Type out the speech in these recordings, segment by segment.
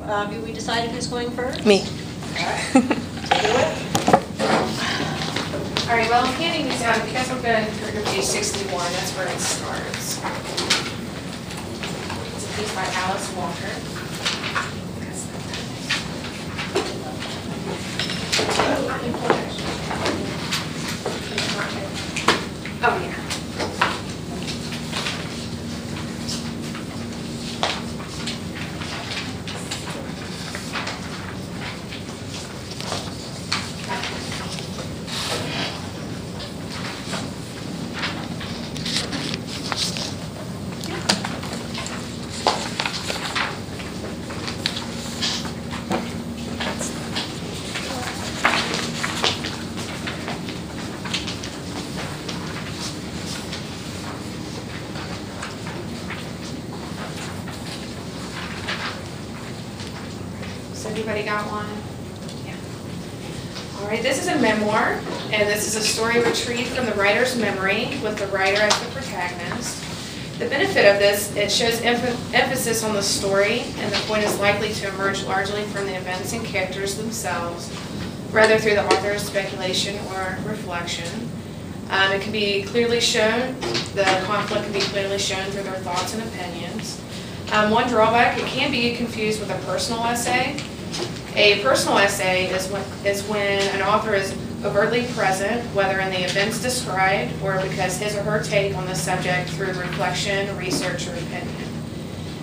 Have we decided who's going first? Me. All right. Take it away. All right, well, I'm handing these out because I'm going to page 61. That's where it starts. It's a piece by Alice Walker. Oh, yeah. Everybody got one? Yeah. All right, this is a memoir, and this is a story retrieved from the writer's memory with the writer as the protagonist. The benefit of this, it shows emphasis on the story, and the point is likely to emerge largely from the events and characters themselves, rather through the author's speculation or reflection. It can be clearly shown, the conflict can be clearly shown through their thoughts and opinions. One drawback, it can be confused with a personal essay. A personal essay is when an author is overtly present, whether in the events described or because his or her take on the subject through reflection, research, or opinion.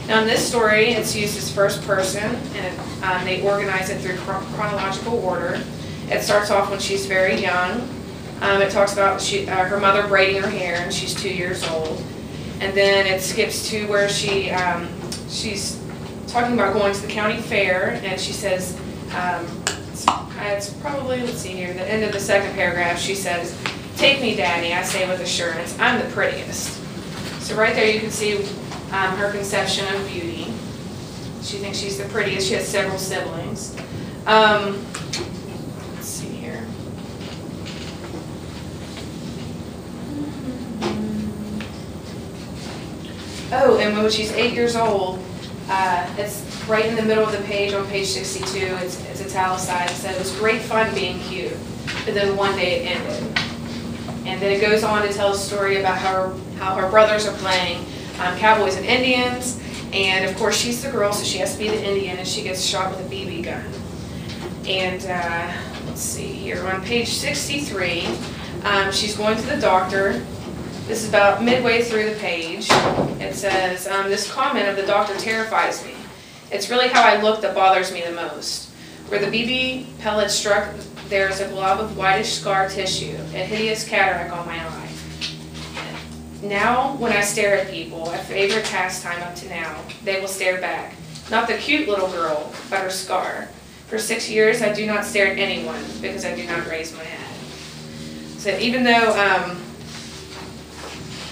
Now in this story, it's used as first person, and they organize it through chronological order. It starts off when she's very young. It talks about her mother braiding her hair, and she's 2 years old. And then it skips to where she's talking about going to the county fair, and she says, it's probably, let's see here, the end of the second paragraph, she says, "Take me, Daddy," I say with assurance, "I'm the prettiest." So right there you can see her conception of beauty. She thinks she's the prettiest. She has several siblings. Let's see here. Oh, and when she's 8 years old, it's right in the middle of the page on page 62. It's italicized. It said, "It was great fun being cute," but then one day it ended. And then it goes on to tell a story about how her brothers are playing cowboys and Indians, and of course she's the girl, so she has to be the Indian, and she gets shot with a BB gun. And let's see here, on page 63, she's going to the doctor. This is about midway through the page. It says, "This comment of the doctor terrifies me. It's really how I look that bothers me the most. Where the BB pellet struck, there is a blob of whitish scar tissue, a hideous cataract on my eye. Now, when I stare at people, a favorite pastime up to now, they will stare back. Not the cute little girl, but her scar. For 6 years, I do not stare at anyone because I do not raise my head." So even though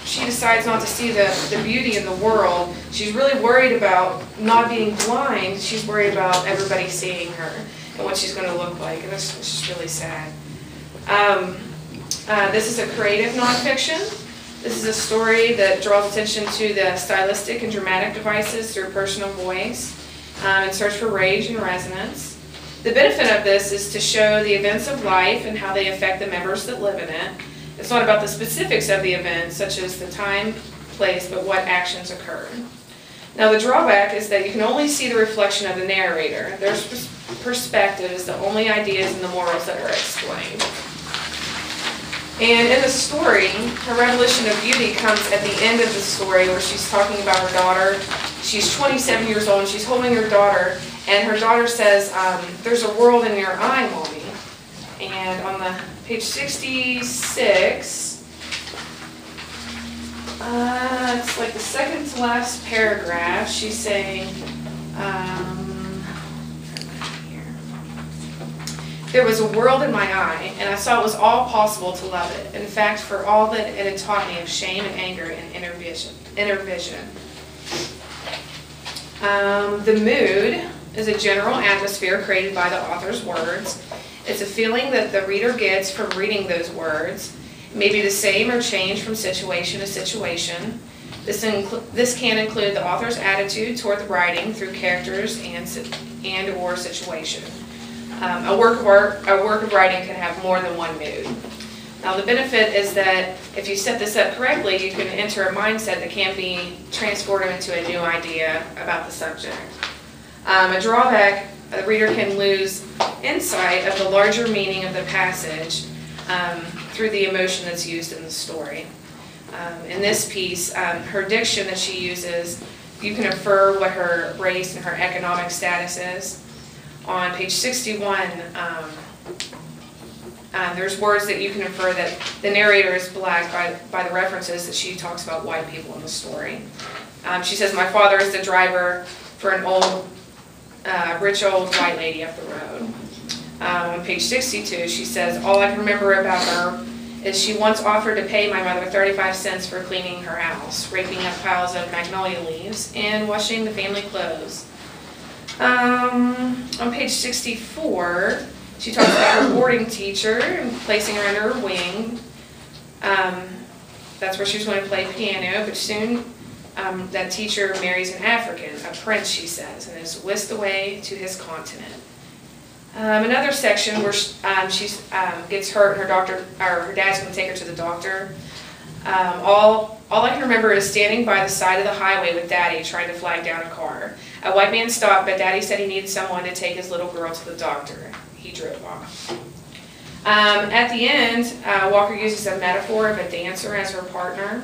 she decides not to see the beauty in the world, she's really worried about not being blind. She's worried about everybody seeing her and what she's going to look like, and it's just really sad. This is a creative nonfiction. This is a story that draws attention to the stylistic and dramatic devices through personal voice and search for rage and resonance. The benefit of this is to show the events of life and how they affect the members that live in it. It's not about the specifics of the event, such as the time, place, but what actions occurred. Now the drawback is that you can only see the reflection of the narrator. Their perspective is the only ideas and the morals that are explained. And in the story, her revelation of beauty comes at the end of the story where she's talking about her daughter. She's 27 years old and she's holding her daughter, and her daughter says, "There's a world in your eye, Mommy." And on the page 66, it's like the second to last paragraph, she's saying, "There was a world in my eye, and I saw it was all possible to love it. In fact, for all that it had taught me of shame and anger and inner vision. The mood is a general atmosphere created by the author's words. It's a feeling that the reader gets from reading those words. It may be the same or change from situation to situation. This can include the author's attitude toward the writing through characters and or situation. A work of writing can have more than one mood. Now the benefit is that if you set this up correctly, you can enter a mindset that can be transported into a new idea about the subject. A drawback, the reader can lose insight of the larger meaning of the passage through the emotion that's used in the story. In this piece, her diction that she uses, you can infer what her race and her economic status is. On page 61, there's words that you can infer that the narrator is black by the references that she talks about white people in the story. She says, my father is the driver for an rich old white lady up the road. On page 62, she says, all I can remember about her is she once offered to pay my mother 35 cents for cleaning her house, raking up piles of magnolia leaves, and washing the family clothes. On page 64, she talks about her boarding teacher and placing her under her wing. That's where she was going to play piano, but soon that teacher marries an African, a prince, she says, and is whisked away to his continent. Another section where she gets hurt, and her dad's going to take her to the doctor. All I can remember is standing by the side of the highway with Daddy trying to flag down a car. A white man stopped, but Daddy said he needed someone to take his little girl to the doctor. He drove off. At the end, Walker uses a metaphor of a dancer as her partner.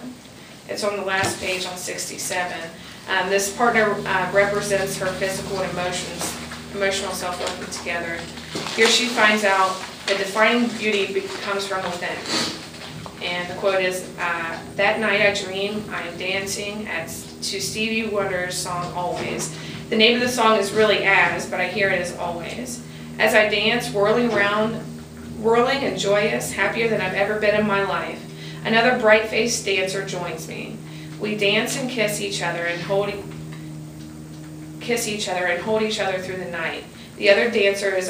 It's on the last page on 67. This partner represents her physical and emotional self working together. Here she finds out that defining beauty comes from within. And the quote is, that night I dream I am dancing to Stevie Wonder's song Always. The name of the song is really As, but I hear it as Always. As I dance, whirling and joyous, happier than I've ever been in my life, another bright-faced dancer joins me. We dance and kiss each other and hold each other through the night. The other dancer has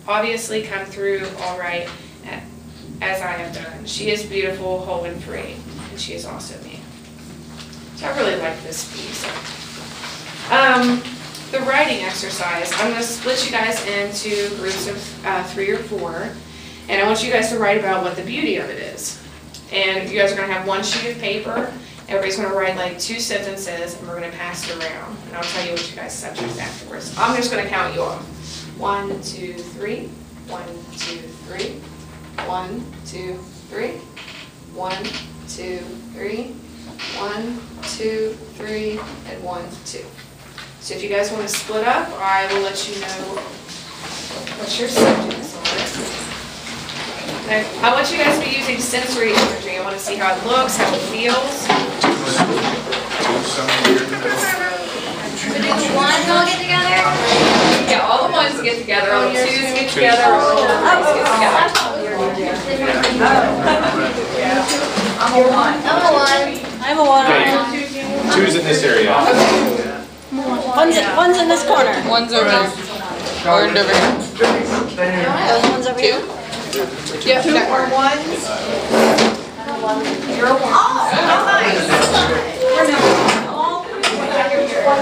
obviously come through all right, as I have done. She is beautiful, whole, and free, and she is also me. So I really like this piece. The writing exercise, I'm going to split you guys into groups of 3 or 4, and I want you guys to write about what the beauty of it is. And you guys are going to have one sheet of paper. Everybody's going to write like 2 sentences, and we're going to pass it around. And I'll tell you what you guys' subject afterwards. I'm just going to count you off. 1, 2, 3. 1, 2, 3. 1, 2, 3. 1, 2, 3. 1, 2, 3, and 1, 2. So if you guys want to split up, I will let you know what your subjects are. Now, I want you guys to be using sensory imagery. I want to see how it looks, how it feels. So do the ones all get together? Yeah, all the ones get together, all the twos get together, all the threes get together. I'm a 1. I'm a 1. Okay, 2's in this area. One's in this corner. One's over there. Or over here. Those ones over here? Yep. 2 or 1s? You're a 1. Oh, nice. We're number 1.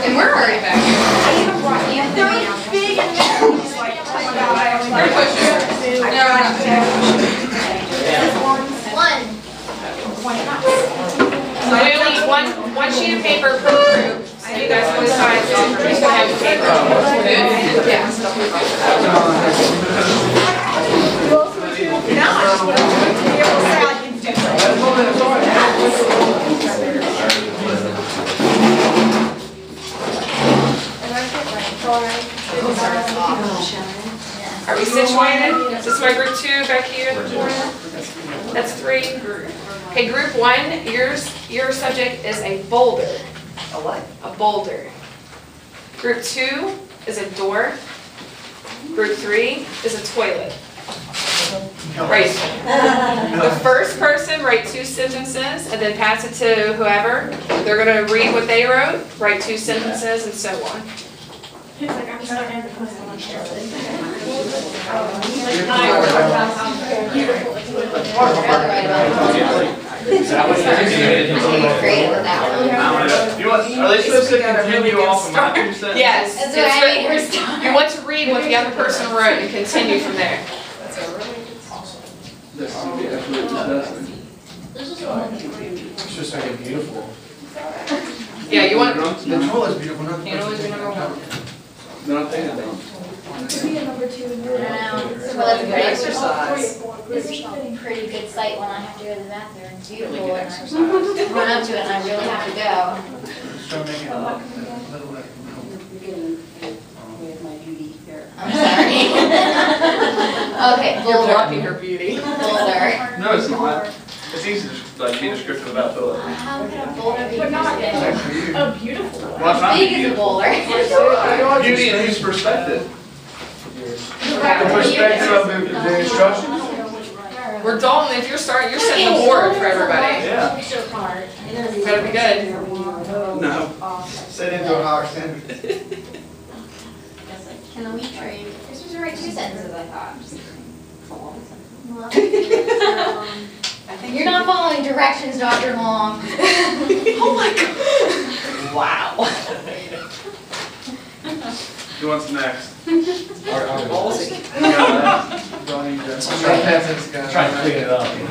And we're already back here. They're big and he's like, oh my God, I only We're pushing. No, we're not. 1. So we only need one sheet of paper per group. So you guys will decide who's going to have the paper. Yeah. Are we situated? Is this my group 2 back here in the corner? That's 3. Okay, group 1, your subject is a boulder. A what? A boulder. Group 2 is a door. Group 3 is a toilet. Right. The first person write 2 sentences and then pass it to whoever. They're going to read what they wrote, write 2 sentences, and so on. like, I'm sorry, I'm posting on Creative with that one. Are they supposed to continue off of my 2 cents? Yes. That's what I made her start. You want to read what the other person wrote and continue from there. It's just like beautiful. Yeah, you want. The troll is beautiful, not You know what's your number one? No, I'm thinking about I don't know. Well, that's pretty Exercise. This is a pretty good sight when I have to go to the bathroom. It's beautiful and I run up to it and I really have to go. So make it a little I'm sorry. Okay, You're blocking Boulder. her beauty. Boulder. No, it's not. It's easy to like be descriptive about Philip. How could a boulder be But not descriptive? a beautiful one. Well, it's not How big is a boulder? beauty in whose perspective? The perspective of the instructions. We're Dalton, if you're starting, you're setting the board for everybody. Yeah. You better be good. No. Set into a higher standard. Can we trade? This was the right 2 sentences, I thought. You're not following directions, Dr. Long. Oh my god. Wow. Who wants next? Ballsy. You got that? Donnie, you got that? Try to clean it up, you know.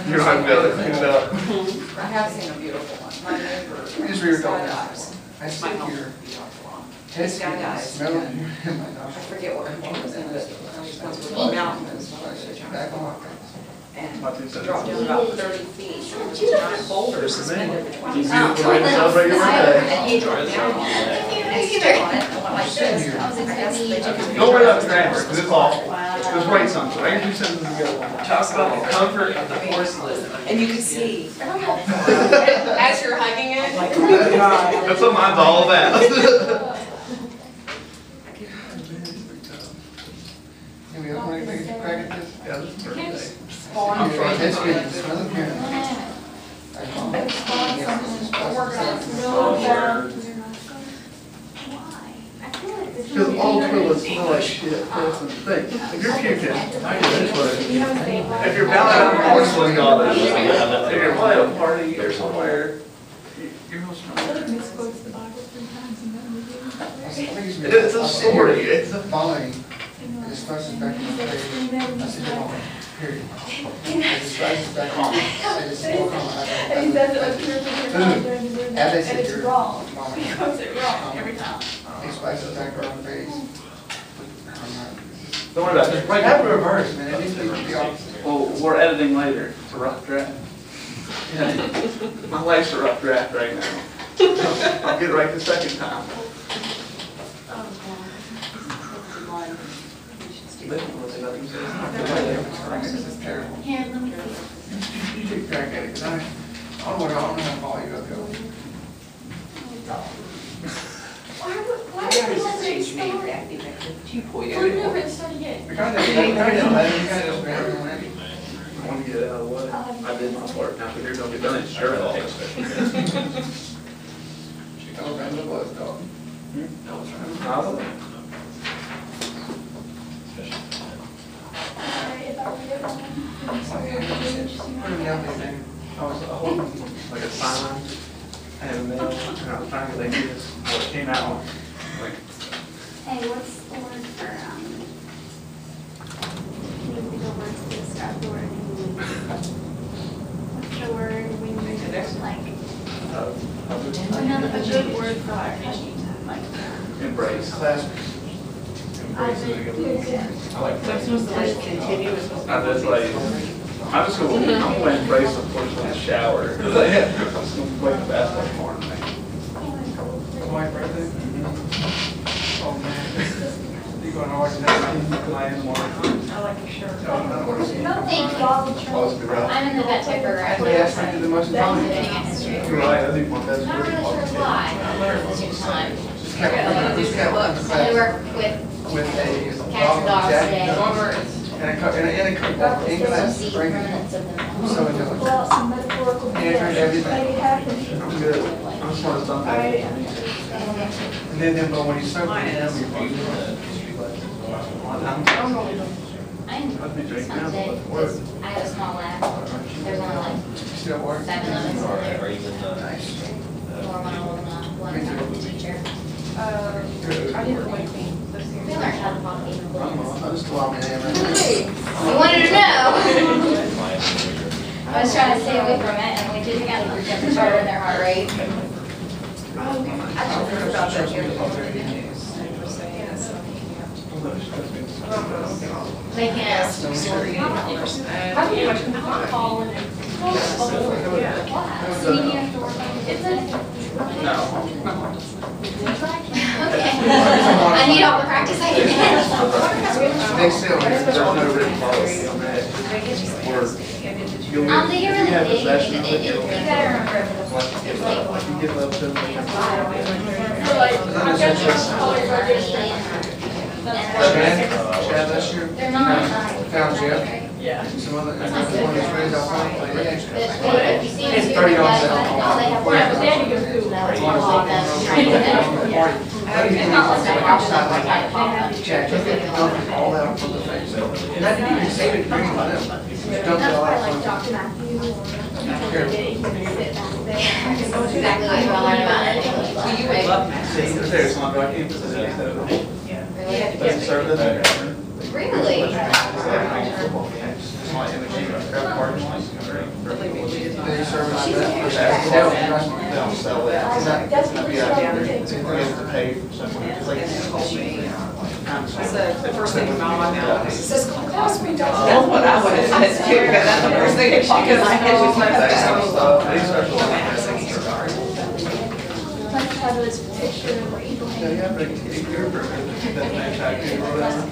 You don't have to go clean it up. I have seen a beautiful one. My neighbor. Just read it all. Skydives. I see My home here. would be awful long. Test Skydives. smell it in my I nostrils. forget what it was in it. Ones with a mountain and Back on my face. and My 2 cents. dropped down about 30 feet. Giant boulders suspended between. It's a beautiful way to celebrate your birthday. And he dropped down on it and stood on it and went like this. I guess they took him. Don't worry about the grammar, because it's awful. Just write something. Write your 2 sentences together. Talks about the comfort of the horseless. And you could see. As you're hugging it. That's what mine's all about. Can we open anything to crack at this? Yeah, this is birthday. I'm sorry, test me, smell it here. Because all toilets smell like shit. That's the thing. If you're puking, if you're bowing out of porcelain goddess, if you're playing a party or somewhere, you're gonna smell it. It's a story. It's a Following, it disperses back in the face. I see the moment, period. It disperses back in the face. It is more common. And he says it appears As I and said, it's you're wrong. wrong. He comes it wrong every time. It disperses back around the face. Don't worry about it. Right, have a reverse, man. It needs to be the opposite. Well, we're editing later. It's a rough draft. Yeah. My life's a rough draft right now. I'll get it right the second time. This is terrible. Here, let me see. You take crack at it, because I don't know how far you go. Why did we let it start? We're never gonna start again. We kind of just grab it already. I want to get it out of the way. I did my part. Now, if you're going to get done, it's sure it'll take a special care. She comes around the bus, dog. I will. Put him down there, man. I was holding like a sign and a mail, and I was trying to like this. Well, it came out like, Hey, what's the word for, Describe the word. What's the word when you like, another, a good word for like, embrace. Class. I like That's supposed to like continue. It's supposed to I just like, I'm just going to embrace the portion in the shower. I'm just going to play the basketball tomorrow night. My birthday? Oh, man. You going hard tonight? I am more. I like your shirt. thank you. Supposed to be rough. I'm in the vet tech program. Somebody asked me to do the most I'm important. sitting at history. You're right, I think one I'm not really sure why. I learned this new time. Just kept in the I class work with with a cats and dogs jacket today. and a cookbook in You'll class. see Bring it. remnants of them So intelligent. Well, some metaphorical Yeah, everything. made it happen. I'm good. I'm smart as something. And then, but when you start getting them, you're I'm Sunday, because I have a small lab. There's only like still work. 7 of us in there. Nice. Or one teacher. I didn't like me. We learned how to talk even I just go out and have it. You wanted to know. I was trying to stay away from it, and we did kind of get the chart in their heart rate. I don't care about that here. They can ask. How much can they call and Okay. I need all the practice I can get. They still. There's no written policy on that. Or you'll They get if you really have big, possession of it, you you'll. gotta remember for the Like, if you give up to them, they have to. Chad, that's your. They're not. Found Jeff. Yeah. Some other, one of his friends out front, like, yeah. If you see It's them, $30 oh, off. they have one. Yeah, but then you go through. No, it's all of them. It's not like that. Chad, just get all that up from the face. And I didn't even say it, bring it to them. Just dump it all out Like from the Dr. Matthew or. Here. Sit back there. Exactly what you learn about it. Well, you would love that. See, there's one back in, because it is that. Really? Doesn't serve them. Really? It's like imaging, parking lot. They serve us that. They don't sell it. It's not, yeah, we have to pay for someone, it's like, it's called me. That's the first thing about my mouth. This is gonna cost me $12. That's what I would have said too, because that's the first thing, because I had just left That just kind of a stuff, they special. Like have this picture where people Yeah, but if you're, that manufacturer or whatever.